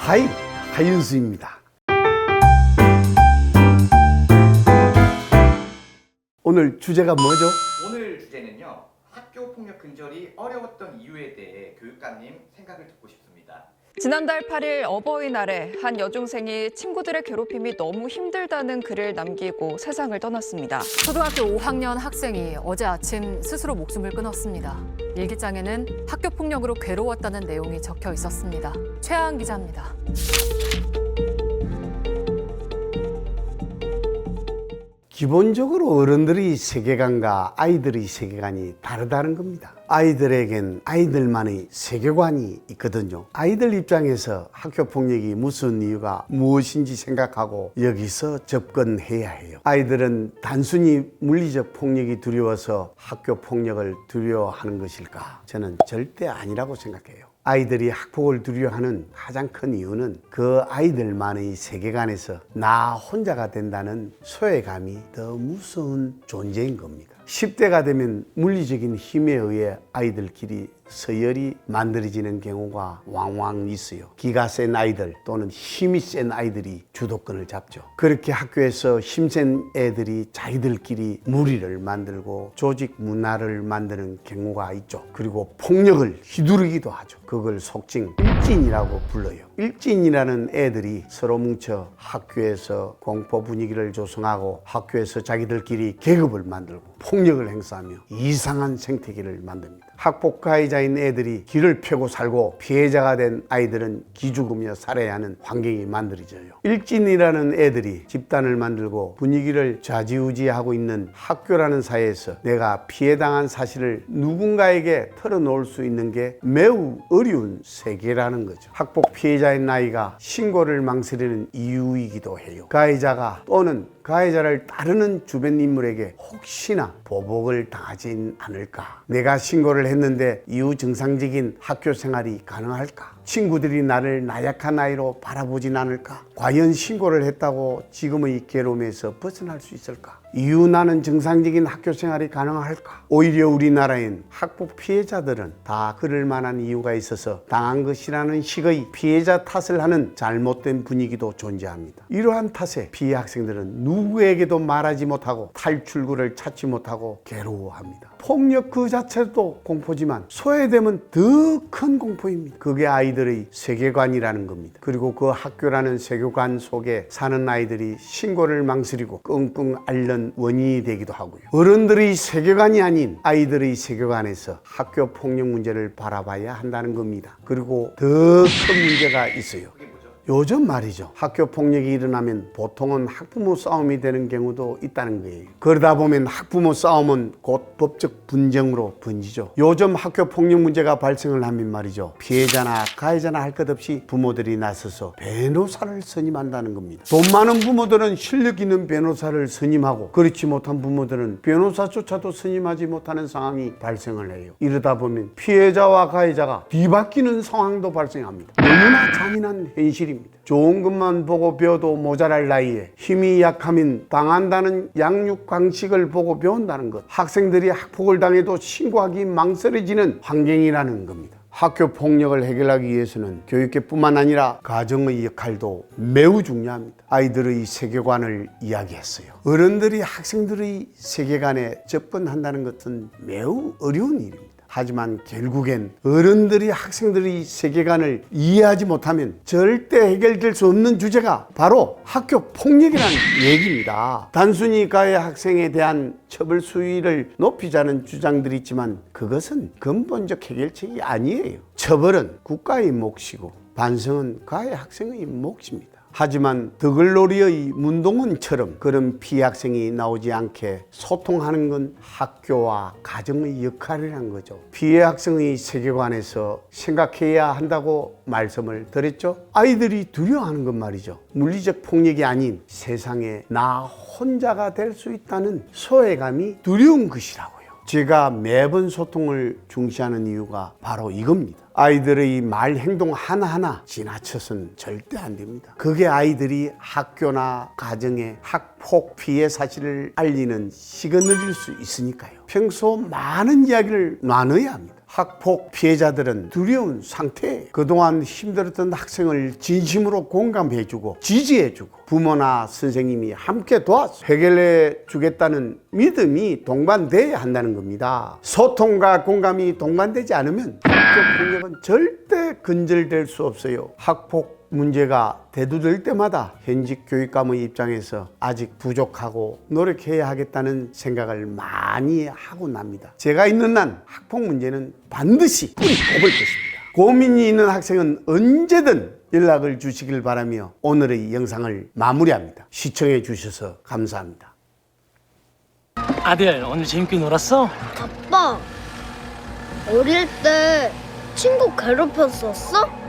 하이, 하윤수입니다. 오늘 주제가 뭐죠? 오늘 주제는요, 학교 폭력 근절이 어려웠던 이유에 대해 교육감님 생각을 듣고 싶습니다. 지난달 8일 어버이날에 한 여중생이 친구들의 괴롭힘이 너무 힘들다는 글을 남기고 세상을 떠났습니다. 초등학교 5학년 학생이 어제 아침 스스로 목숨을 끊었습니다. 일기장에는 학교 폭력으로 괴로웠다는 내용이 적혀 있었습니다. 최하은 기자입니다. 기본적으로 어른들의 세계관과 아이들의 세계관이 다르다는 겁니다. 아이들에겐 아이들만의 세계관이 있거든요. 아이들 입장에서 학교 폭력이 무슨 이유가 무엇인지 생각하고 여기서 접근해야 해요. 아이들은 단순히 물리적 폭력이 두려워서 학교 폭력을 두려워하는 것일까? 저는 절대 아니라고 생각해요. 아이들이 학폭을 두려워하는 가장 큰 이유는 그 아이들만의 세계관에서 나 혼자가 된다는 소외감이 더 무서운 존재인 겁니다. 10대가 되면 물리적인 힘에 의해 아이들끼리 서열이 만들어지는 경우가 왕왕 있어요. 기가 센 아이들 또는 힘이 센 아이들이 주도권을 잡죠. 그렇게 학교에서 힘센 애들이 자기들끼리 무리를 만들고 조직 문화를 만드는 경우가 있죠. 그리고 폭력을 휘두르기도 하죠. 그걸 속칭 일진이라고 불러요. 일진이라는 애들이 서로 뭉쳐 학교에서 공포 분위기를 조성하고 학교에서 자기들끼리 계급을 만들고 폭력을 행사하며 이상한 생태계를 만듭니다. 학폭 가해자인 애들이 길을 펴고 살고 피해자가 된 아이들은 기죽으며 살아야 하는 환경이 만들어져요. 일진이라는 애들이 집단을 만들고 분위기를 좌지우지하고 있는 학교라는 사회에서 내가 피해당한 사실을 누군가에게 털어놓을 수 있는 게 매우 어려운 세계라는 거죠. 학폭 피해자인 아이가 신고를 망설이는 이유이기도 해요. 가해자가 또는 가해자를 따르는 주변 인물에게 혹시나 보복을 당하진 않을까? 내가 신고를 했는데 이후 정상적인 학교 생활이 가능할까? 친구들이 나를 나약한 아이로 바라보진 않을까? 과연 신고를 했다고 지금의 괴로움에서 벗어날 수 있을까? 이후 나는 정상적인 학교 생활이 가능할까? 오히려 우리나라엔 학폭 피해자들은 다 그럴 만한 이유가 있어서 당한 것이라는 식의 피해자 탓을 하는 잘못된 분위기도 존재합니다. 이러한 탓에 피해 학생들은 누구에게도 말하지 못하고 탈출구를 찾지 못하고 괴로워합니다. 폭력 그 자체도 공포지만 소외되면 더 큰 공포입니다. 그게 아이들의 세계관이라는 겁니다. 그리고 그 학교라는 세계관 속에 사는 아이들이 신고를 망설이고 끙끙 앓는 원인이 되기도 하고요. 어른들의 세계관이 아닌 아이들의 세계관에서 학교 폭력 문제를 바라봐야 한다는 겁니다. 그리고 더 큰 문제가 있어요. 요즘 말이죠. 학교 폭력이 일어나면 보통은 학부모 싸움이 되는 경우도 있다는 거예요. 그러다 보면 학부모 싸움은 곧 법적 분쟁으로 번지죠. 요즘 학교 폭력 문제가 발생을 하면 말이죠. 피해자나 가해자나 할 것 없이 부모들이 나서서 변호사를 선임한다는 겁니다. 돈 많은 부모들은 실력 있는 변호사를 선임하고 그렇지 못한 부모들은 변호사조차도 선임하지 못하는 상황이 발생을 해요. 이러다 보면 피해자와 가해자가 뒤바뀌는 상황도 발생합니다. 너무나 잔인한 현실입니다. 좋은 것만 보고 배워도 모자랄 나이에 힘이 약하면 당한다는 양육 방식을 보고 배운다는 것. 학생들이 학폭을 당해도 신고하기 망설여지는 환경이라는 겁니다. 학교 폭력을 해결하기 위해서는 교육계뿐만 아니라 가정의 역할도 매우 중요합니다. 아이들의 세계관을 이야기했어요. 어른들이 학생들의 세계관에 접근한다는 것은 매우 어려운 일입니다. 하지만 결국엔 어른들이 학생들의 세계관을 이해하지 못하면 절대 해결될 수 없는 주제가 바로 학교 폭력이라는 얘기입니다. 단순히 가해 학생에 대한 처벌 수위를 높이자는 주장들이 있지만 그것은 근본적 해결책이 아니에요. 처벌은 국가의 몫이고 반성은 가해 학생의 몫입니다. 하지만 더글로리의 문동은처럼 그런 피해 학생이 나오지 않게 소통하는 건 학교와 가정의 역할이라는 거죠. 피해 학생의 세계관에서 생각해야 한다고 말씀을 드렸죠. 아이들이 두려워하는 건 말이죠. 물리적 폭력이 아닌 세상에 나 혼자가 될 수 있다는 소외감이 두려운 것이라고요. 제가 매번 소통을 중시하는 이유가 바로 이겁니다. 아이들의 말, 행동 하나하나 지나쳐서는 절대 안 됩니다. 그게 아이들이 학교나 가정에 학폭 피해 사실을 알리는 시그널일 수 있으니까요. 평소 많은 이야기를 나눠야 합니다. 학폭 피해자들은 두려운 상태에 그동안 힘들었던 학생을 진심으로 공감해주고 지지해주고 부모나 선생님이 함께 도와서 해결해 주겠다는 믿음이 동반돼야 한다는 겁니다. 소통과 공감이 동반되지 않으면 학교 폭력은 절대 근절될 수 없어요. 학폭 문제가 대두될 때마다 현직 교육감의 입장에서 아직 부족하고 노력해야 하겠다는 생각을 많이 하고 납니다. 제가 있는 한 학폭 문제는 반드시 뿌리 뽑을 것입니다. 고민이 있는 학생은 언제든 연락을 주시길 바라며 오늘의 영상을 마무리합니다. 시청해 주셔서 감사합니다. 아들, 오늘 재밌게 놀았어? 아빠, 어릴 때 친구 괴롭혔었어?